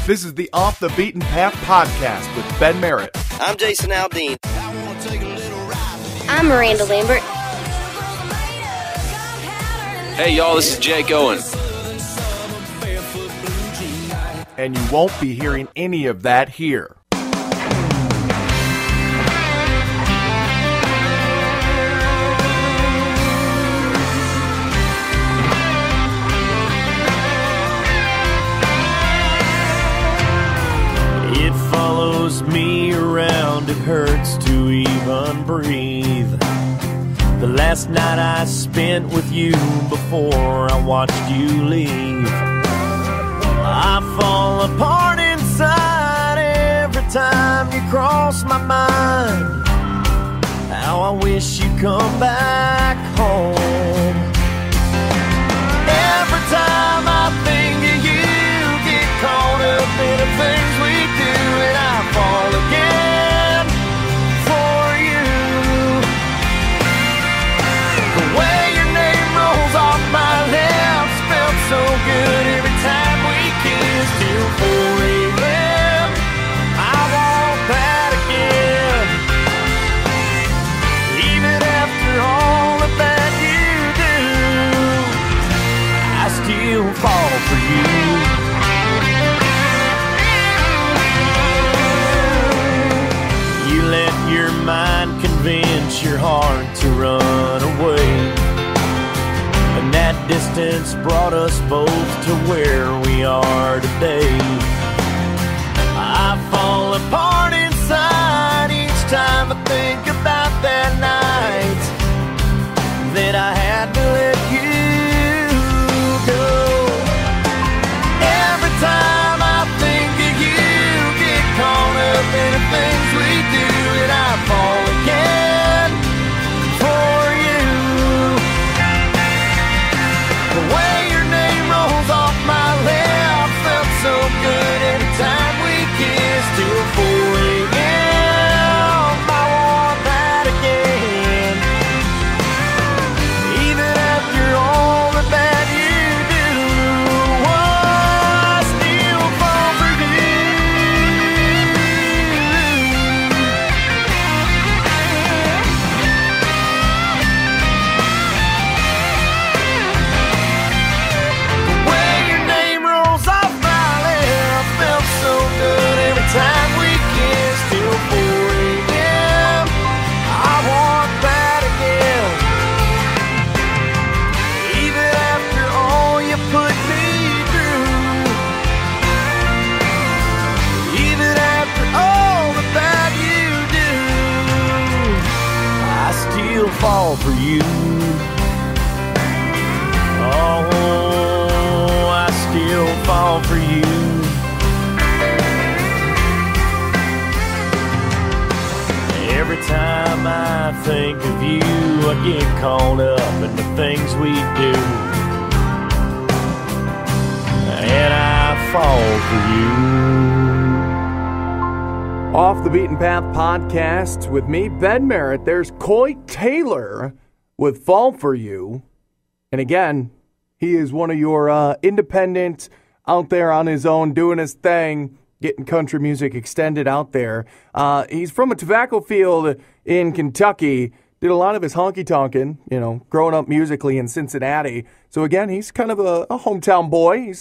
This is the Off the Beaten Path podcast with Ben Merritt. I'm Jason Aldean. I'm Miranda Lambert. Hey y'all, this is Jake Owen. And you won't be hearing any of that here. It follows me around, it hurts to even breathe. The last night I spent with you before I watched you leave. I fall apart inside every time you cross my mind. How I wish you'd come back home. Every time I think of you, get caught up in the things we do, and I fall again for you. The way your name rolls off my lips felt so good every time we kissed till 4 a.m. I want that again. Even after all of that you do, I still fall for you. You let your mind convince your heart to run away, and that distance brought us both to where we are today. I fall apart inside each time I think about that night that I had to let you go. Every time I think of you, get caught up in the things we do, and I fall again for you. The way your name rolls off my lips felt so good every time we kissed till 4 a.m. I want that again. Even after all the bad you do, I still fall for you. The way your name rolls off my lips felt so good every time we kissed till 4 a.m. I want that again. Even after all you put me through, even after all the bad you do, I still fall for you. Oh, I still fall for you. Every time I think of you, I get caught up in the things we do, and I fall for you. Off the Beaten Path podcast with me, Ben Merritt. There's Coy Taylor with Fall For You. And again, he is one of your independent, out there on his own, doing his thing, getting country music extended out there. He's from a tobacco field in Kentucky. Did a lot of his honky-tonkin', growing up musically in Cincinnati. So again, he's kind of a hometown boy.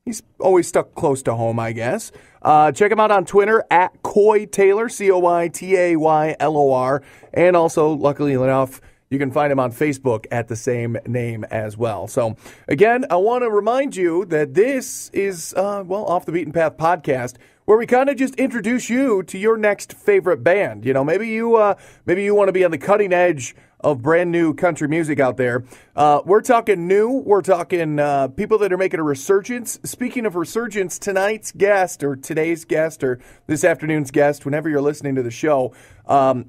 He's always stuck close to home, I guess. Check him out on Twitter at Coy Taylor, CoyTaylor. And also, luckily enough, you can find him on Facebook at the same name as well. So, again, I want to remind you that this is, Off the Beaten Path podcast, where we kind of just introduce you to your next favorite band. Maybe you want to be on the cutting edge of brand new country music out there. We're talking new. We're talking people that are making a resurgence. Speaking of resurgence, today's guest, or this afternoon's guest, whenever you're listening to the show,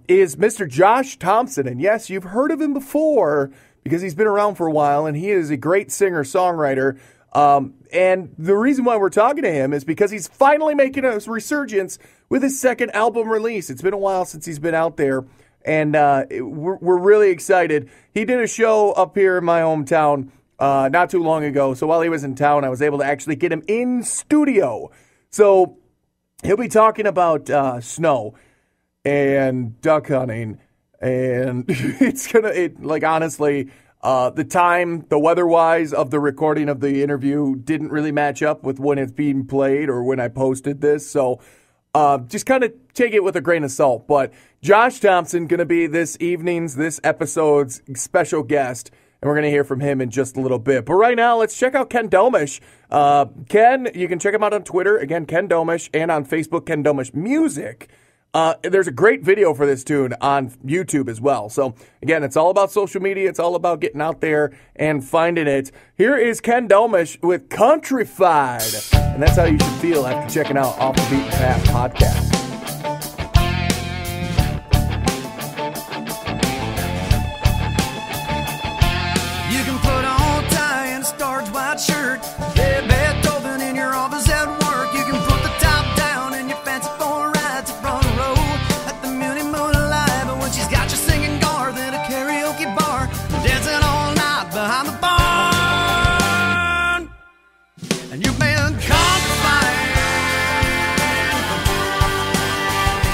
is Mr. Josh Thompson. And yes, you've heard of him before because he's been around for a while, and he is a great singer-songwriter. And the reason why we're talking to him is because he's finally making a resurgence with his second album release. It's been a while since he's been out there. And we're really excited. He did a show up here in my hometown not too long ago. So while he was in town, I was able to actually get him in studio So he'll be talking about snow and duck hunting, and honestly, the weather-wise of the recording of the interview didn't really match up with when it's being played or when I posted this. So just kind of take it with a grain of salt. But Josh Thompson going to be this episode's special guest, and we're going to hear from him in just a little bit. But right now, let's check out Ken Domish. Ken, you can check him out on Twitter, again, Ken Domish, and on Facebook, Ken Domish Music. There's a great video for this tune on YouTube as well. So, again, it's all about social media. It's all about getting out there and finding it. Here is Ken Domish with Countrified. And that's how you should feel after checking out Off the Beaten Path podcast. You can put on a tie and a starched white shirt. Play Beethoven in your office at work. You can put the top down and your fancy for ride to front row at the Muni Moonlight. But when she's got you singing Garth in a karaoke bar, dancing all night behind the barn, and you've been countrified.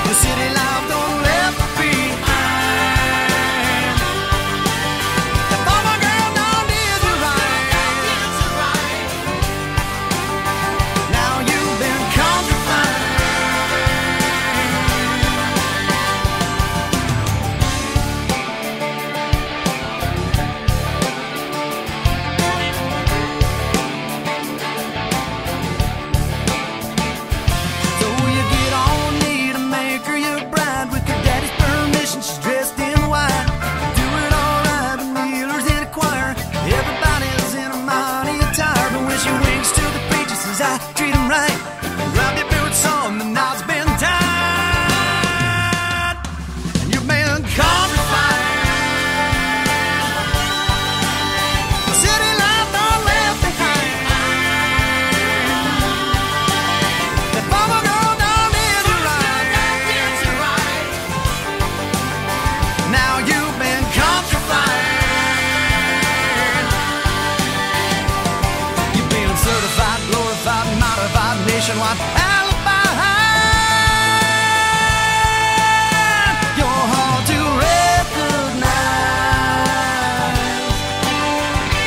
The city life don't left behind. The farmer girl don't did you right. Now you've been countrified. So you get on one knee to make her your bride. With your daddy's permission, she's dressed in white. Do it all right, the Wheelers in a choir. Everybody's in a mighty attire. But when she winks to the preacher, says, I treat him right. Grab your boots on, the knot's been tied. And you've been countrified. The city life don't left behind. The farmer girl don't did you right. Now you've been countrified. You've been certified, glorified, modified, nationwide, alibi. You're hard to recognize,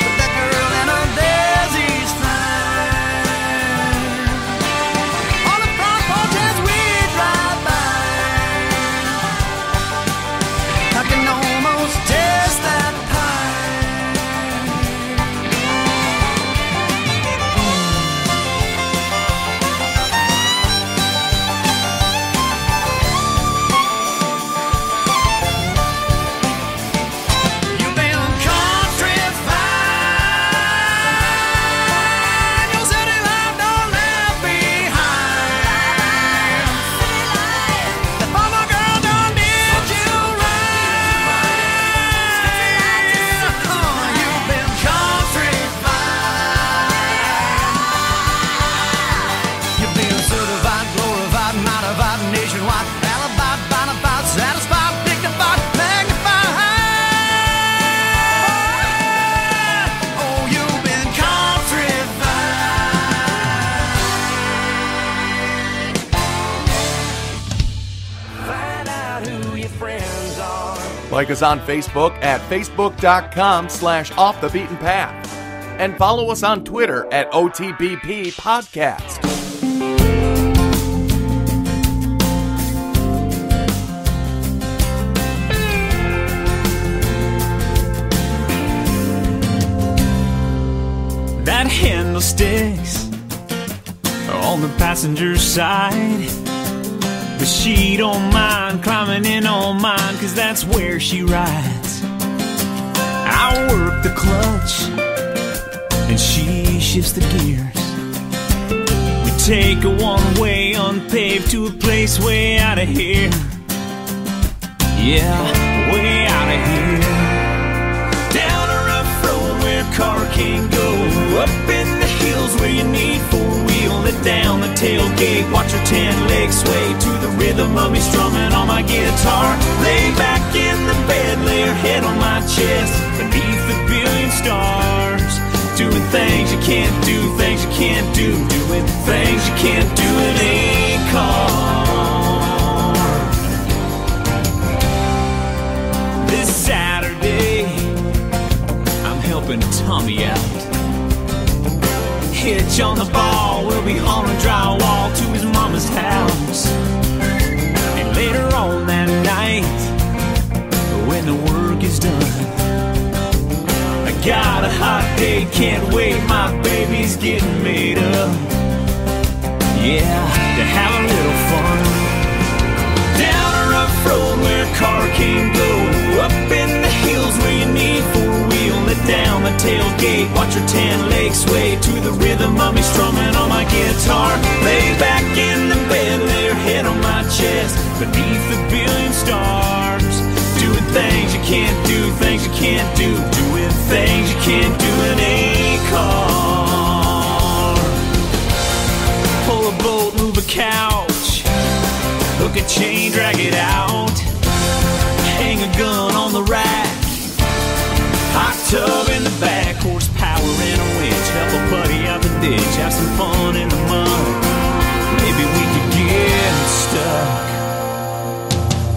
but that girl and her daisy's fine. On the front porch as we drive by, I can almost taste that pie. You've been countrified. Your city life don't left behind. The farmer girl done did you right. You've been countrified. You've been certified, glorified, modified, nationwide, alibi, bonafied, satisfied, dignified, magnified. Oh, you've been countrified. Find out who your friends are. Like us on Facebook at facebook.com/offthebeatenpath. And follow us on Twitter at OTBP Podcast. That handle sticks on the passenger side, but she don't mind climbing in on mine, 'cause that's where she rides. I work the clutch and she shifts the gears. We take a one-way unpaved to a place way out of here. Yeah, way out of here. Down a rough road where a car can't go. Up in the hills where you need four-wheel. Let down the tailgate, watch her 10 legs sway to the rhythm of me strumming on my guitar. Lay back in the bed, lay her head on my chest, beneath the billion stars. Doing things you can't do, things you can't do. Doing things you can't do mommy out. Hitch on the ball, we'll be hauling drywall to his mama's house. And later on that night, when the work is done, I got a hot date, can't wait, my baby's getting made up. Yeah, to have a little fun. Down a rough road where a car can't go, up in the hills where you need four-wheel. Let down the tailgate, watch your tan legs sway to the rhythm of me strumming on my guitar. Lay back in the bed, lay your head on my chest, beneath the billion stars. Doing things you can't do, things you can't do, doing things you can't do in a car. Pull a boat, move a couch, hook a chain, drag it out, hang a gun on the rack, hot tub in the back, horsepower in a winch, help a buddy out the ditch, have some fun in the mud, maybe we could get stuck.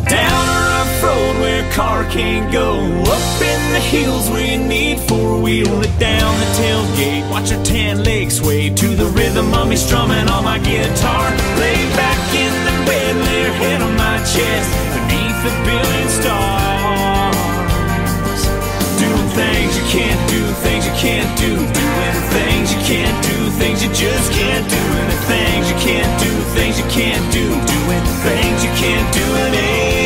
Down a rough road where a car can't go, up in the hills where you need four-wheel. Let down the tailgate, watch your tan legs sway to the rhythm of me strumming on my guitar. Lay back in the bed, lay your head on my chest, beneath the billion stars. Doing things you can't do, things you can't do, doing things you can't do, things you just can't do, and the things you can't do, things you can't do, doing things you can't do in a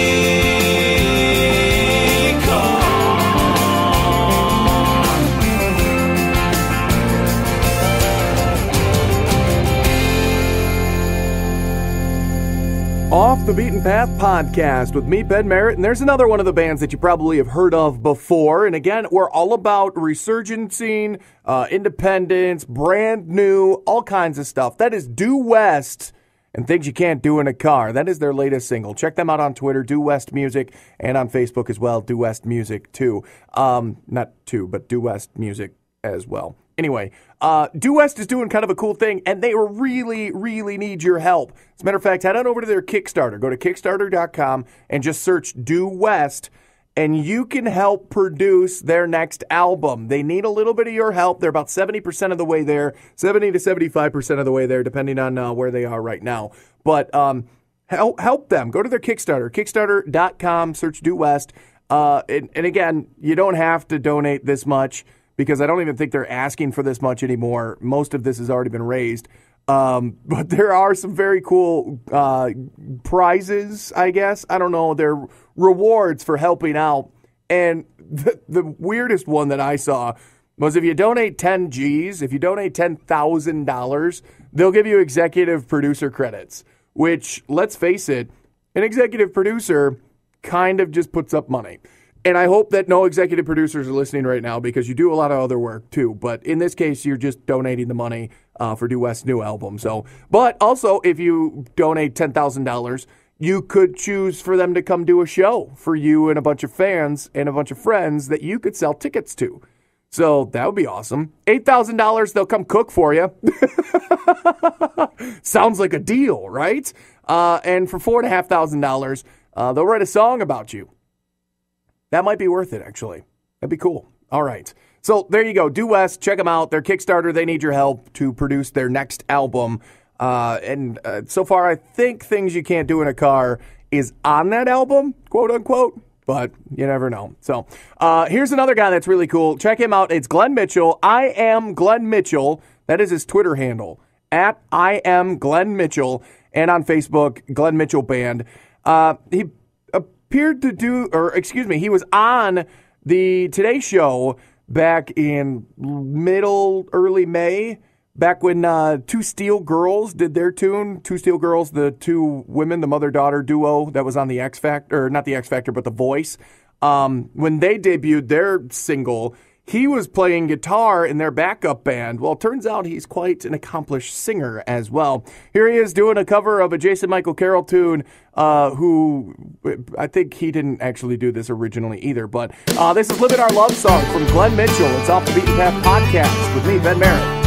Off the Beaten Path podcast with me, Ben Merritt, and there's another one of the bands that you probably have heard of before. And again, we're all about resurgencing, independence, brand new, all kinds of stuff. That is Due West and Things You Can't Do in a Car. That is their latest single. Check them out on Twitter, Due West Music, and on Facebook as well, Due West Music 2. Not 2, but Due West Music as well. Anyway, Due West is doing kind of a cool thing, and they really, really need your help. As a matter of fact, head on over to their Kickstarter. Go to Kickstarter.com and just search Due West, and you can help produce their next album. They need a little bit of your help. They're about 70% of the way there, 70 to 75% of the way there, depending on where they are right now. But help them. Go to their Kickstarter, Kickstarter.com, search Due West. And again, you don't have to donate this much, because I don't even think they're asking for this much anymore. Most of this has already been raised. But there are some very cool prizes, I guess. I don't know. They're rewards for helping out. And the weirdest one that I saw was if you donate 10 G's, if you donate $10,000, they'll give you executive producer credits, which, let's face it, an executive producer kind of just puts up money. And I hope that no executive producers are listening right now, because you do a lot of other work too. But in this case, you're just donating the money for Due West's new album. So, but also, if you donate $10,000, you could choose for them to come do a show for you and a bunch of fans and a bunch of friends that you could sell tickets to. So that would be awesome. $8,000, they'll come cook for you. Sounds like a deal, right? And for $4,500, they'll write a song about you. That might be worth it, actually. That'd be cool. All right. So there you go. Due West, check them out. Their Kickstarter, they need your help to produce their next album. And so far, I think Things You Can't Do in a Car is on that album, quote unquote. But you never know. So here's another guy that's really cool. Check him out. It's Glenn Mitchell. I am Glenn Mitchell. That is his Twitter handle, at I am Glenn Mitchell. And on Facebook, Glenn Mitchell Band. He appeared to do, he was on the Today Show back in early May, back when Two Steel Girls did their tune. Two Steel Girls, the two women, the mother-daughter duo that was on the X Factor, or not the X Factor, but The Voice. When they debuted their single, he was playing guitar in their backup band. Well, it turns out he's quite an accomplished singer as well. Here he is doing a cover of a Jason Michael Carroll tune, who I think he didn't actually do this originally either. But this is Living Our Love Song from Glenn Mitchell. It's Off the Beaten Path podcast with me, Ben Merritt.